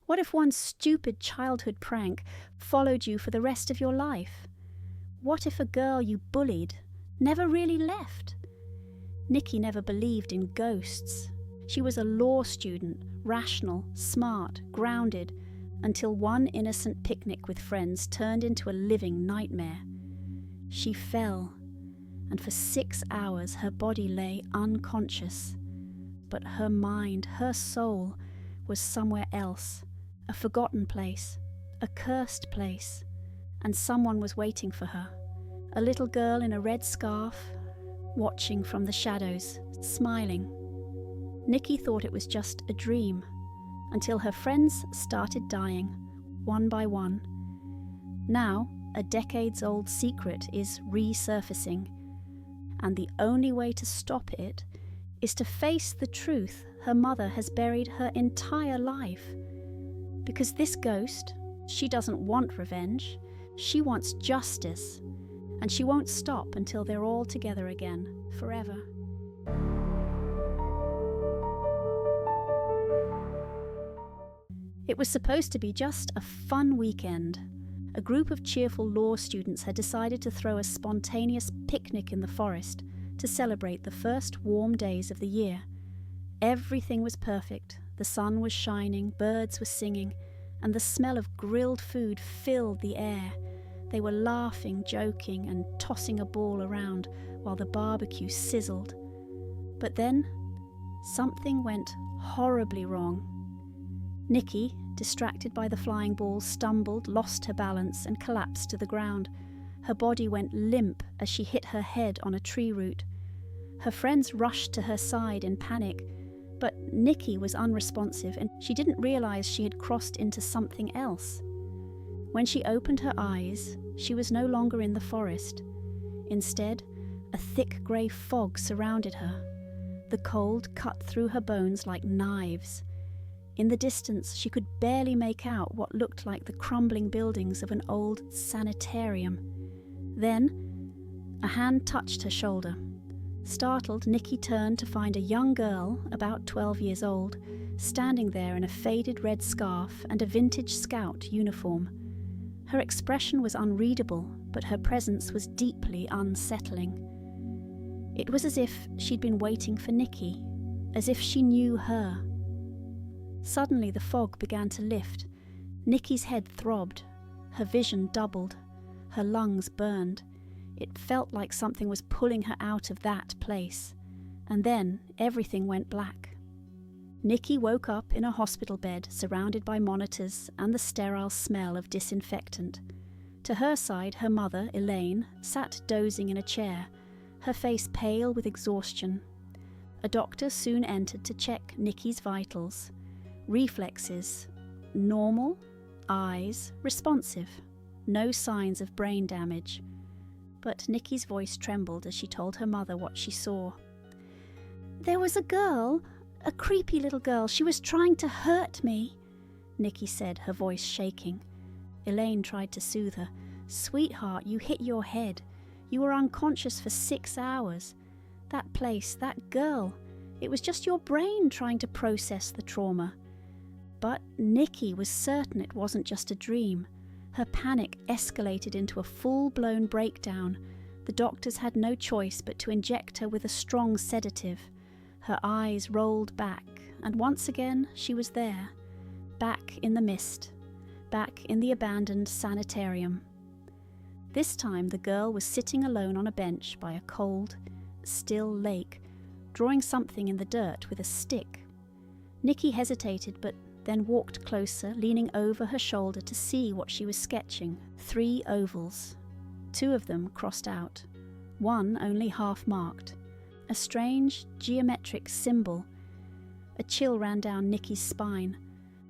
What if one stupid childhood prank followed you for the rest of your life? What if a girl you bullied never really left? Nikki never believed in ghosts. She was a law student, rational, smart, grounded, until one innocent picnic with friends turned into a living nightmare. She fell, and for 6 hours her body lay unconscious. But her mind, her soul, was somewhere else, a forgotten place, a cursed place, and someone was waiting for her. A little girl in a red scarf, watching from the shadows, smiling. Nikki thought it was just a dream, until her friends started dying, one by one. Now, a decades-old secret is resurfacing, and the only way to stop it is to face the truth her mother has buried her entire life. Because this ghost, she doesn't want revenge, she wants justice, and she won't stop until they're all together again, forever. It was supposed to be just a fun weekend. A group of cheerful law students had decided to throw a spontaneous picnic in the forest to celebrate the first warm days of the year. Everything was perfect. The sun was shining, birds were singing, and the smell of grilled food filled the air. They were laughing, joking, and tossing a ball around while the barbecue sizzled. But then, something went horribly wrong. Nikki, distracted by the flying ball, stumbled, lost her balance, and collapsed to the ground. Her body went limp as she hit her head on a tree root. Her friends rushed to her side in panic, but Nikki was unresponsive and she didn't realize she had crossed into something else. When she opened her eyes, she was no longer in the forest. Instead, a thick grey fog surrounded her. The cold cut through her bones like knives. In the distance, she could barely make out what looked like the crumbling buildings of an old sanitarium. Then, a hand touched her shoulder. Startled, Nikki turned to find a young girl, about 12 years old, standing there in a faded red scarf and a vintage scout uniform. Her expression was unreadable, but her presence was deeply unsettling. It was as if she'd been waiting for Nikki, as if she knew her. Suddenly the fog began to lift. Nikki's head throbbed. Her vision doubled. Her lungs burned. It felt like something was pulling her out of that place. And then everything went black. Nikki woke up in a hospital bed surrounded by monitors and the sterile smell of disinfectant. To her side, her mother, Elaine, sat dozing in a chair, her face pale with exhaustion. A doctor soon entered to check Nikki's vitals. Reflexes, normal. Eyes, responsive. No signs of brain damage. But Nikki's voice trembled as she told her mother what she saw. "There was a girl, a creepy little girl. She was trying to hurt me," Nikki said, her voice shaking. Elaine tried to soothe her. "Sweetheart, you hit your head. You were unconscious for 6 hours. That place, that girl, it was just your brain trying to process the trauma." But Nikki was certain it wasn't just a dream. Her panic escalated into a full-blown breakdown. The doctors had no choice but to inject her with a strong sedative. Her eyes rolled back, and once again she was there, back in the mist, back in the abandoned sanitarium. This time the girl was sitting alone on a bench by a cold, still lake, drawing something in the dirt with a stick. Nikki hesitated, but then walked closer, leaning over her shoulder to see what she was sketching. 3 ovals. 2 of them crossed out, 1 only half marked. A strange, geometric symbol. A chill ran down Nikki's spine.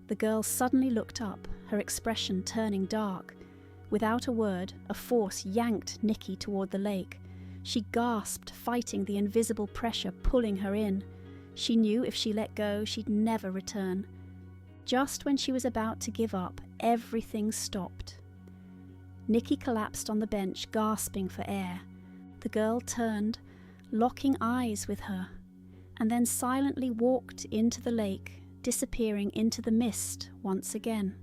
The girl suddenly looked up, her expression turning dark. Without a word, a force yanked Nikki toward the lake. She gasped, fighting the invisible pressure pulling her in. She knew if she let go, she'd never return. Just when she was about to give up, everything stopped. Nikki collapsed on the bench, gasping for air. The girl turned, locking eyes with her, and then silently walked into the lake, disappearing into the mist once again.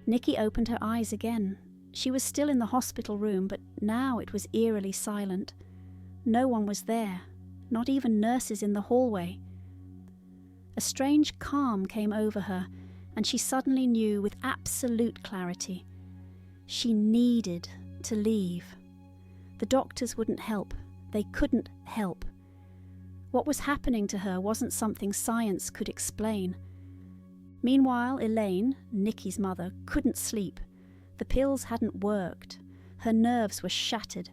Nikki opened her eyes again. She was still in the hospital room, but now it was eerily silent. No one was there, not even nurses in the hallway. A strange calm came over her, and she suddenly knew with absolute clarity. She needed to leave. The doctors wouldn't help. They couldn't help. What was happening to her wasn't something science could explain. Meanwhile, Elaine, Nikki's mother, couldn't sleep. The pills hadn't worked. Her nerves were shattered.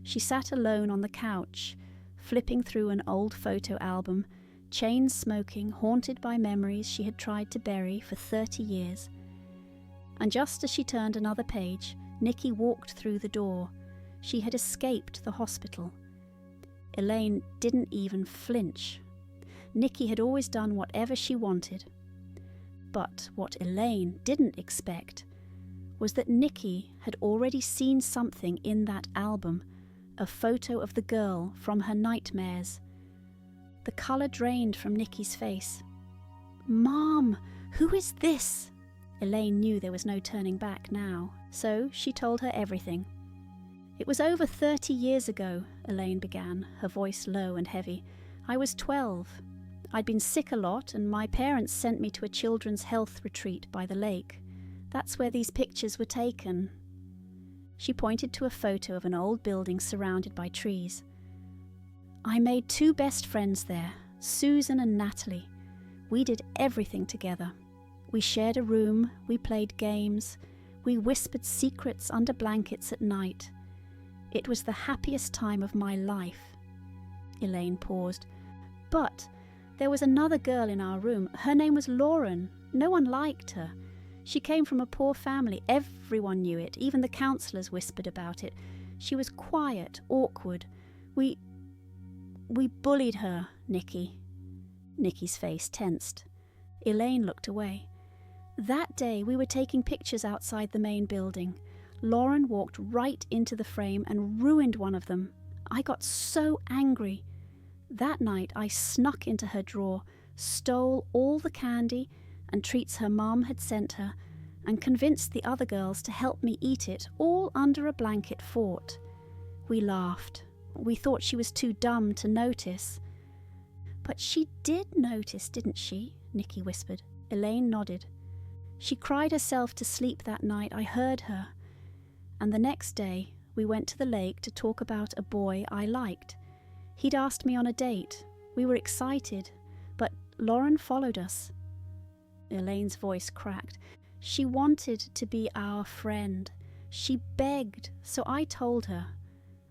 She sat alone on the couch, flipping through an old photo album, chain smoking, haunted by memories she had tried to bury for 30 years. And just as she turned another page, Nikki walked through the door. She had escaped the hospital. Elaine didn't even flinch. Nikki had always done whatever she wanted. But what Elaine didn't expect was that Nikki had already seen something in that album, a photo of the girl from her nightmares. The colour drained from Nikki's face. "Mom, who is this?" Elaine knew there was no turning back now, so she told her everything. "It was over 30 years ago," Elaine began, her voice low and heavy. "I was 12. I'd been sick a lot, and my parents sent me to a children's health retreat by the lake. That's where these pictures were taken." She pointed to a photo of an old building surrounded by trees. "I made 2 best friends there, Susan and Natalie. We did everything together. We shared a room, we played games, we whispered secrets under blankets at night. It was the happiest time of my life." Elaine paused. "But there was another girl in our room. Her name was Lauren. No one liked her. She came from a poor family. Everyone knew it. Even the counsellors whispered about it. She was quiet, awkward. We bullied her, Nikki." Nikki's face tensed. Elaine looked away. "That day we were taking pictures outside the main building. Lauren walked right into the frame and ruined one of them. I got so angry. That night I snuck into her drawer, stole all the candy and treats her mum had sent her, and convinced the other girls to help me eat it, all under a blanket fort. We laughed. We thought she was too dumb to notice." "But she did notice, didn't she?" Nikki whispered. Elaine nodded. "She cried herself to sleep that night. I heard her. And the next day we went to the lake to talk about a boy I liked. He'd asked me on a date. We were excited, but Lauren followed us." Elaine's voice cracked. "She wanted to be our friend. She begged, so I told her.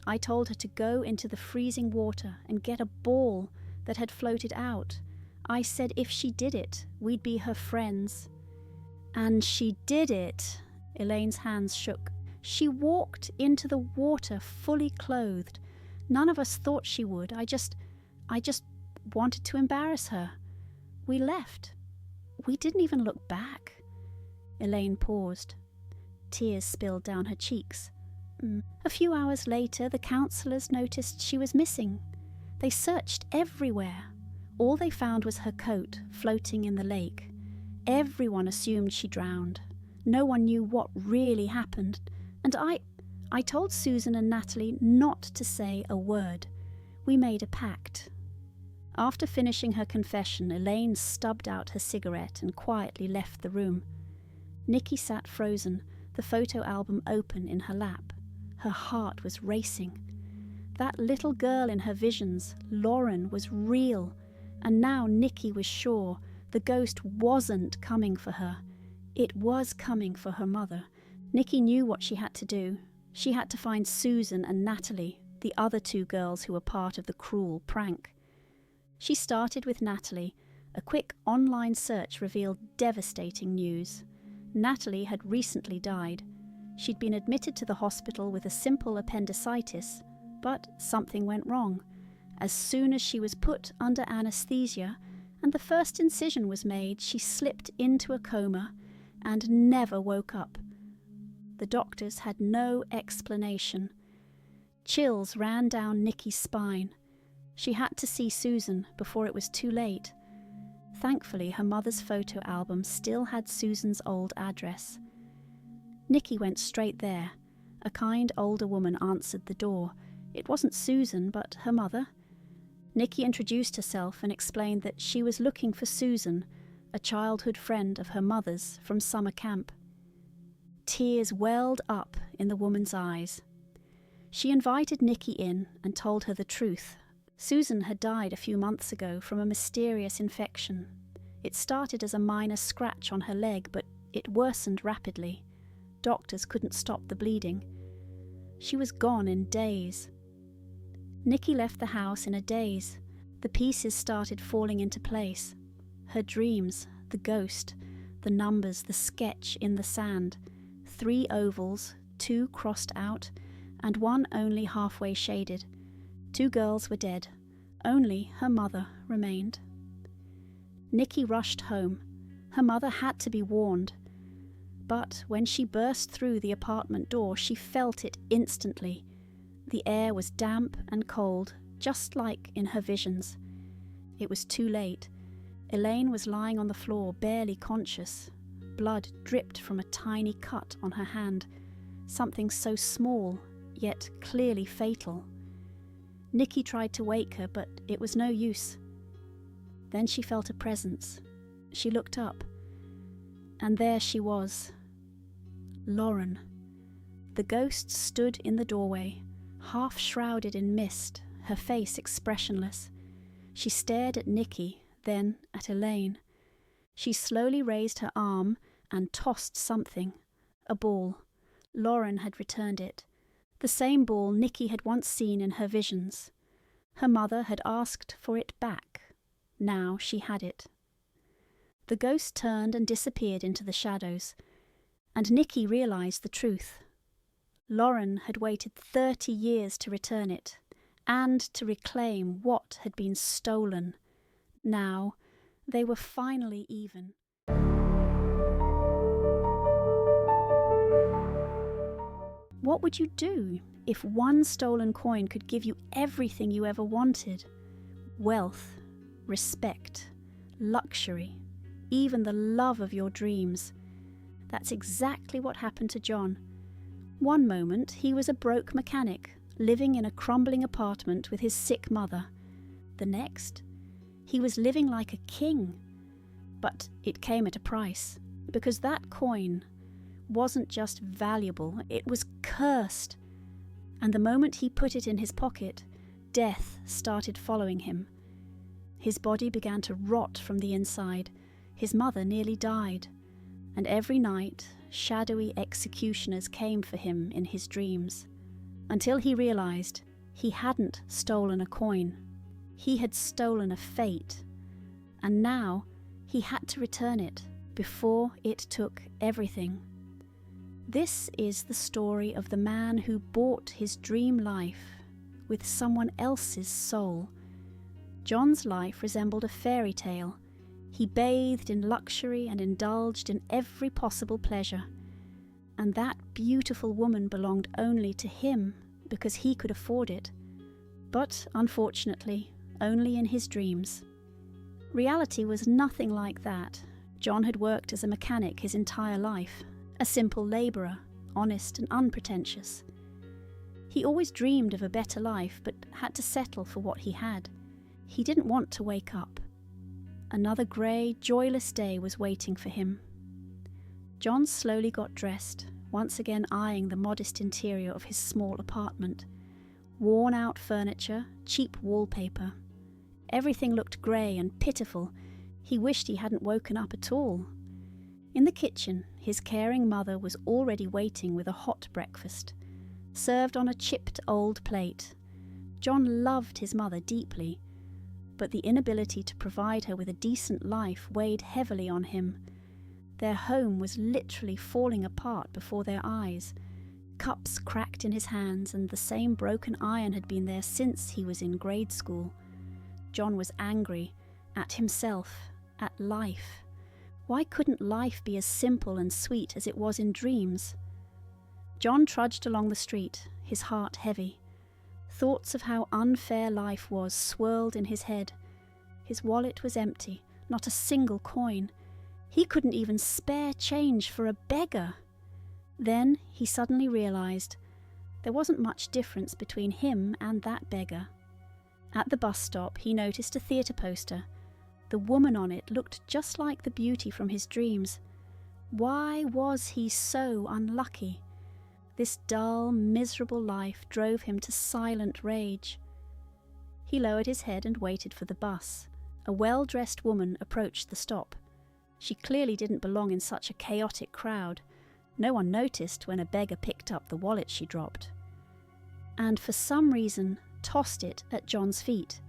I told her to go into the freezing water and get a ball that had floated out. I said if she did it, we'd be her friends. And she did it." Elaine's hands shook. "She walked into the water fully clothed. None of us thought she would. I just wanted to embarrass her. We left. We didn't even look back." Elaine paused. Tears spilled down her cheeks. "A few hours later, the counsellors noticed she was missing. They searched everywhere. All they found was her coat floating in the lake. Everyone assumed she drowned. No one knew what really happened. And I told Susan and Natalie not to say a word. We made a pact." After finishing her confession, Elaine stubbed out her cigarette and quietly left the room. Nikki sat frozen, the photo album open in her lap. Her heart was racing. That little girl in her visions, Lauren, was real, and now Nikki was sure the ghost wasn't coming for her. It was coming for her mother. Nikki knew what she had to do. She had to find Susan and Natalie, the other 2 girls who were part of the cruel prank. She started with Natalie. A quick online search revealed devastating news. Natalie had recently died. She'd been admitted to the hospital with a simple appendicitis, but something went wrong. As soon as she was put under anesthesia and the first incision was made, she slipped into a coma and never woke up. The doctors had no explanation. Chills ran down Nikki's spine. She had to see Susan before it was too late. Thankfully, her mother's photo album still had Susan's old address. Nikki went straight there. A kind older woman answered the door. It wasn't Susan, but her mother. Nikki introduced herself and explained that she was looking for Susan, a childhood friend of her mother's from summer camp. Tears welled up in the woman's eyes. She invited Nikki in and told her the truth. Susan had died a few months ago from a mysterious infection. It started as a minor scratch on her leg, but it worsened rapidly. Doctors couldn't stop the bleeding. She was gone in days. Nikki left the house in a daze. The pieces started falling into place. Her dreams, the ghost, the numbers, the sketch in the sand. 3 ovals, 2 crossed out, and 1 only halfway shaded. 2 girls were dead. Only her mother remained. Nikki rushed home. Her mother had to be warned. But when she burst through the apartment door, she felt it instantly. The air was damp and cold, just like in her visions. It was too late. Elaine was lying on the floor, barely conscious. Blood dripped from a tiny cut on her hand, something so small, yet clearly fatal. Nikki tried to wake her, but it was no use. Then she felt a presence. She looked up, and there she was. Lauren. The ghost stood in the doorway, half shrouded in mist, her face expressionless. She stared at Nikki, then at Elaine. She slowly raised her arm and tossed something, a ball. Lauren had returned it, the same ball Nikki had once seen in her visions. Her mother had asked for it back. Now she had it. The ghost turned and disappeared into the shadows, and Nikki realized the truth. Lauren had waited 30 years to return it, and to reclaim what had been stolen. Now, they were finally even. What would you do if 1 stolen coin could give you everything you ever wanted? Wealth, respect, luxury, even the love of your dreams. That's exactly what happened to John. One moment he was a broke mechanic, living in a crumbling apartment with his sick mother. The next, he was living like a king. But it came at a price, because that coin wasn't just valuable, it was cursed. And the moment he put it in his pocket, death started following him. His body began to rot from the inside. His mother nearly died. And every night, shadowy executioners came for him in his dreams, until he realized he hadn't stolen a coin. He had stolen a fate, and now he had to return it before it took everything. This is the story of the man who bought his dream life with someone else's soul. John's life resembled a fairy tale. He bathed in luxury and indulged in every possible pleasure. And that beautiful woman belonged only to him because he could afford it. But, unfortunately, only in his dreams. Reality was nothing like that. John had worked as a mechanic his entire life, a simple labourer, honest and unpretentious. He always dreamed of a better life, but had to settle for what he had. He didn't want to wake up. Another grey, joyless day was waiting for him. John slowly got dressed, once again eyeing the modest interior of his small apartment. Worn-out furniture, cheap wallpaper. Everything looked grey and pitiful. He wished he hadn't woken up at all. In the kitchen, his caring mother was already waiting with a hot breakfast, served on a chipped old plate. John loved his mother deeply, but the inability to provide her with a decent life weighed heavily on him. Their home was literally falling apart before their eyes. Cups cracked in his hands, and the same broken iron had been there since he was in grade school. John was angry at himself, at life. Why couldn't life be as simple and sweet as it was in dreams? John trudged along the street, his heart heavy. Thoughts of how unfair life was swirled in his head. His wallet was empty. not a single coin. He couldn't even spare change for a beggar. Then he suddenly realised there wasn't much difference between him and that beggar. At the bus stop, he noticed a theatre poster. The woman on it looked just like the beauty from his dreams. Why was he so unlucky? This dull, miserable life drove him to silent rage. He lowered his head and waited for the bus. A well-dressed woman approached the stop. She clearly didn't belong in such a chaotic crowd. No one noticed when a beggar picked up the wallet she dropped, and for some reason tossed it at John's feet.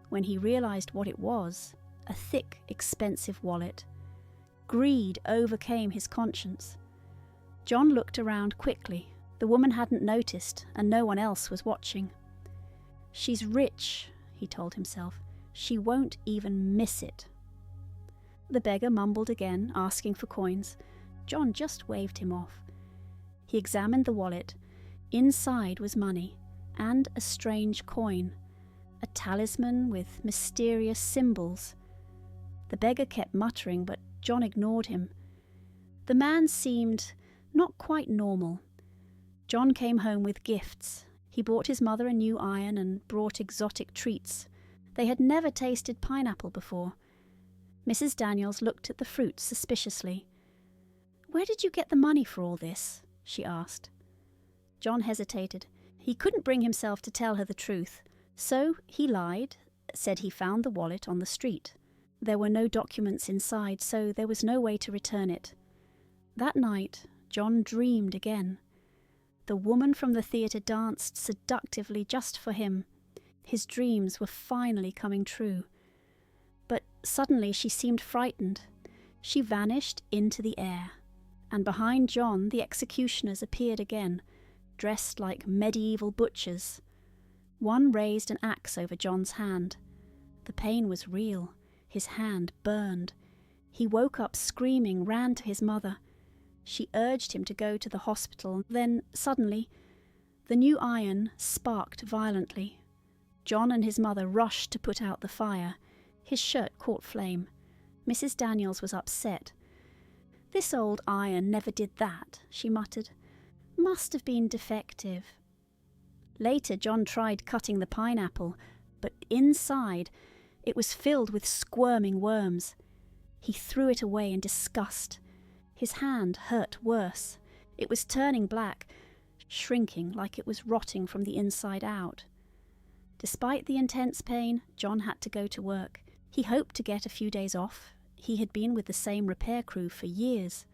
When he realised what it was, a thick, expensive wallet, greed overcame his conscience. John looked around quickly. The woman hadn't noticed, and no one else was watching. "She's rich," he told himself. "She won't even miss it." The beggar mumbled again, asking for coins. John just waved him off. He examined the wallet. Inside was money, and a strange coin, a talisman with mysterious symbols. The beggar kept muttering, but John ignored him. The man seemed not quite normal. John came home with gifts. He bought his mother a new iron and brought exotic treats. They had never tasted pineapple before. Mrs. Daniels looked at the fruit suspiciously. "Where did you get the money for all this?" she asked. John hesitated. He couldn't bring himself to tell her the truth, so he lied, said he found the wallet on the street. There were no documents inside, so there was no way to return it. That night, John dreamed again. The woman from the theatre danced seductively just for him. His dreams were finally coming true. But suddenly she seemed frightened. She vanished into the air, and behind John the executioners appeared again, dressed like medieval butchers. One raised an axe over John's hand. The pain was real. His hand burned. He woke up screaming, ran to his mother. She urged him to go to the hospital. Then, suddenly, the new iron sparked violently. John and his mother rushed to put out the fire. His shirt caught flame. Mrs. Daniels was upset. "This old iron never did that," she muttered. "Must have been defective." Later, John tried cutting the pineapple, but inside it was filled with squirming worms. He threw it away in disgust. His hand hurt worse. It was turning black, shrinking like it was rotting from the inside out. Despite the intense pain, John had to go to work. He hoped to get a few days off. He had been with the same repair crew for years.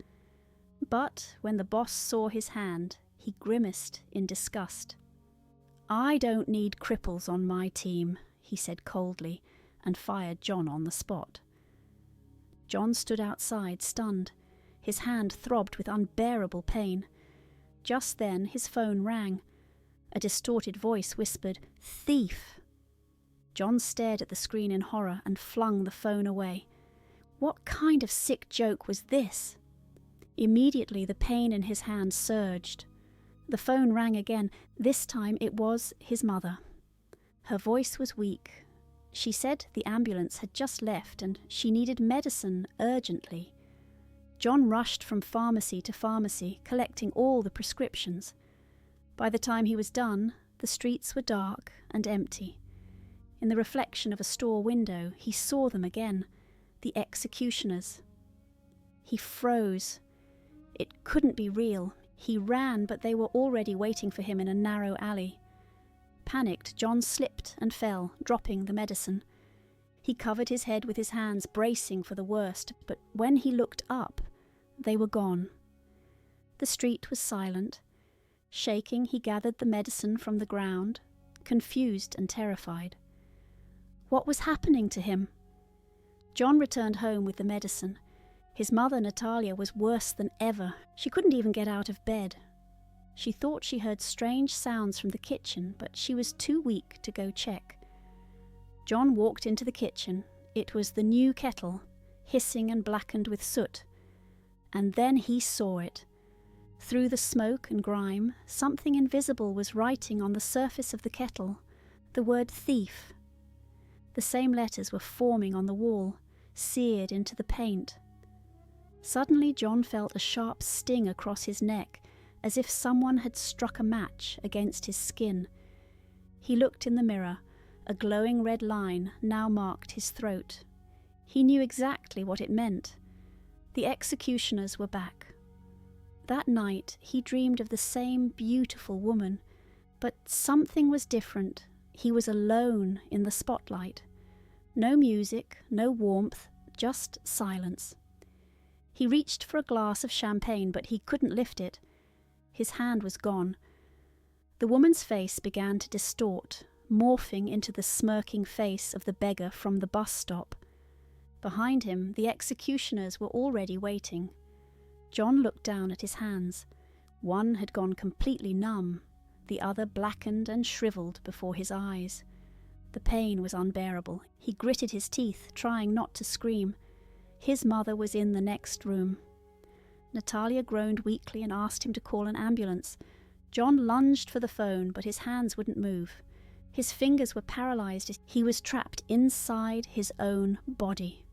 But when the boss saw his hand, he grimaced in disgust. "I don't need cripples on my team," he said coldly, and fired John on the spot. John stood outside, stunned. His hand throbbed with unbearable pain. Just then his phone rang. A distorted voice whispered, "Thief!" John stared at the screen in horror and flung the phone away. What kind of sick joke was this? Immediately the pain in his hand surged. The phone rang again. This time it was his mother. Her voice was weak. She said the ambulance had just left and she needed medicine urgently. John rushed from pharmacy to pharmacy, collecting all the prescriptions. By the time he was done, the streets were dark and empty. In the reflection of a store window, he saw them again, the executioners. He froze. It couldn't be real. He ran, but they were already waiting for him in a narrow alley. Panicked, John slipped and fell, dropping the medicine. He covered his head with his hands, bracing for the worst, but when he looked up, they were gone. The street was silent. Shaking, he gathered the medicine from the ground, confused and terrified. What was happening to him? John returned home with the medicine. His mother, Natalia, was worse than ever. She couldn't even get out of bed. She thought she heard strange sounds from the kitchen, but she was too weak to go check. John walked into the kitchen. It was the new kettle, hissing and blackened with soot. And then he saw it. Through the smoke and grime, something invisible was writing on the surface of the kettle, the word thief. The same letters were forming on the wall, seared into the paint. Suddenly John felt a sharp sting across his neck, as if someone had struck a match against his skin. He looked in the mirror. A glowing red line now marked his throat. He knew exactly what it meant. The executioners were back. That night he dreamed of the same beautiful woman, but something was different. He was alone in the spotlight. No music, no warmth, just silence. He reached for a glass of champagne, but he couldn't lift it. His hand was gone. The woman's face began to distort, morphing into the smirking face of the beggar from the bus stop. Behind him, the executioners were already waiting. John looked down at his hands. One had gone completely numb, the other blackened and shriveled before his eyes. The pain was unbearable. He gritted his teeth, trying not to scream. His mother was in the next room. Natalia groaned weakly and asked him to call an ambulance. John lunged for the phone, but his hands wouldn't move. His fingers were paralyzed. He was trapped inside his own body.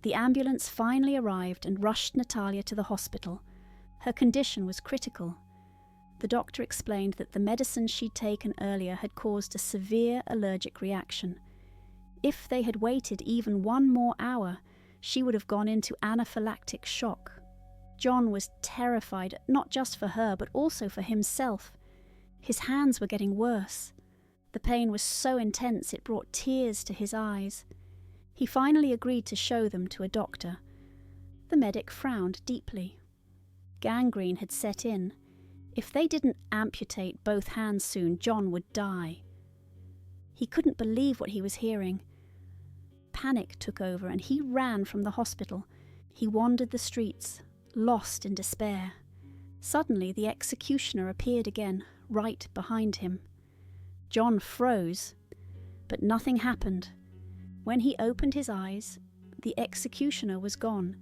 The ambulance finally arrived and rushed Natalia to the hospital. Her condition was critical. The doctor explained that the medicine she'd taken earlier had caused a severe allergic reaction. If they had waited even one more hour, she would have gone into anaphylactic shock. John was terrified, not just for her, but also for himself. His hands were getting worse. The pain was so intense it brought tears to his eyes. He finally agreed to show them to a doctor. The medic frowned deeply. Gangrene had set in. If they didn't amputate both hands soon, John would die. He couldn't believe what he was hearing. Panic took over and he ran from the hospital. He wandered the streets, lost in despair. Suddenly the executioner appeared again, right behind him. John froze, but nothing happened. When he opened his eyes, the executioner was gone.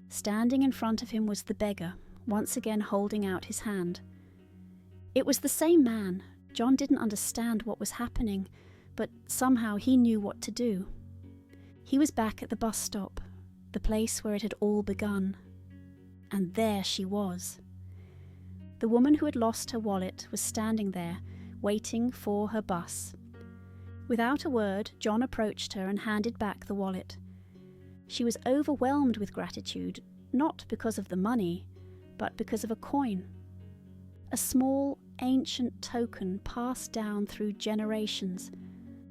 Standing in front of him was the beggar, once again holding out his hand. It was the same man. John didn't understand what was happening, but somehow he knew what to do. He was back at the bus stop, the place where it had all begun. And there she was. The woman who had lost her wallet was standing there, waiting for her bus. Without a word, John approached her and handed back the wallet. She was overwhelmed with gratitude, not because of the money, but because of a coin. A small, ancient token passed down through generations,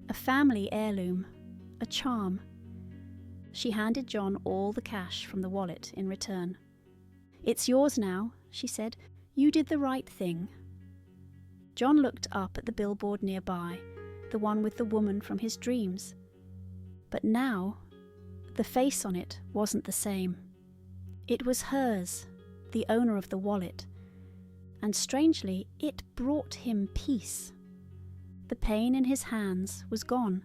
a family heirloom, a charm. She handed John all the cash from the wallet in return. "It's yours now," she said. "You did the right thing." John looked up at the billboard nearby, the one with the woman from his dreams. But now, the face on it wasn't the same. It was hers, the owner of the wallet, and strangely, it brought him peace. The pain in his hands was gone.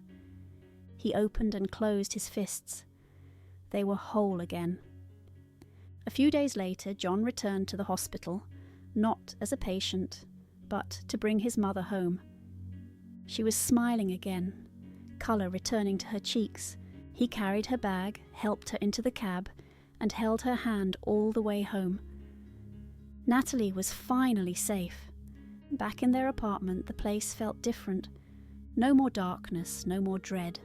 He opened and closed his fists. They were whole again. A few days later, John returned to the hospital, not as a patient, but to bring his mother home. She was smiling again, colour returning to her cheeks. He carried her bag, helped her into the cab, and held her hand all the way home. Natalie was finally safe. Back in their apartment, the place felt different. No more darkness, no more dread.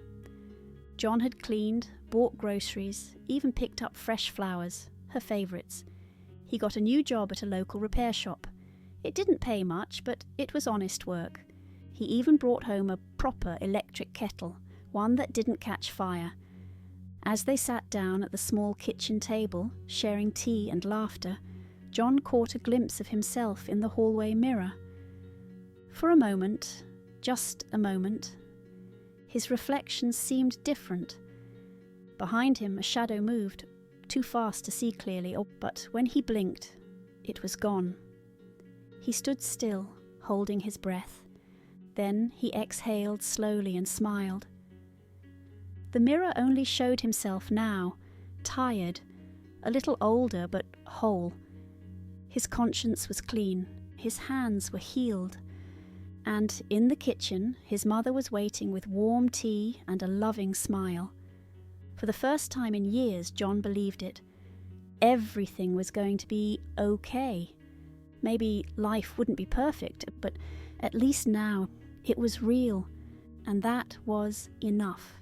John had cleaned, bought groceries, even picked up fresh flowers, her favourites. He got a new job at a local repair shop. It didn't pay much, but it was honest work. He even brought home a proper electric kettle, one that didn't catch fire. As they sat down at the small kitchen table, sharing tea and laughter, John caught a glimpse of himself in the hallway mirror. For a moment, just a moment, his reflection seemed different. Behind him, a shadow moved, too fast to see clearly, but when he blinked, it was gone. He stood still, holding his breath. Then he exhaled slowly and smiled. The mirror only showed himself now, tired, a little older but whole. His conscience was clean, his hands were healed, and in the kitchen his mother was waiting with warm tea and a loving smile. For the first time in years, John believed it. Everything was going to be okay. Maybe life wouldn't be perfect, but at least now it was real, and that was enough.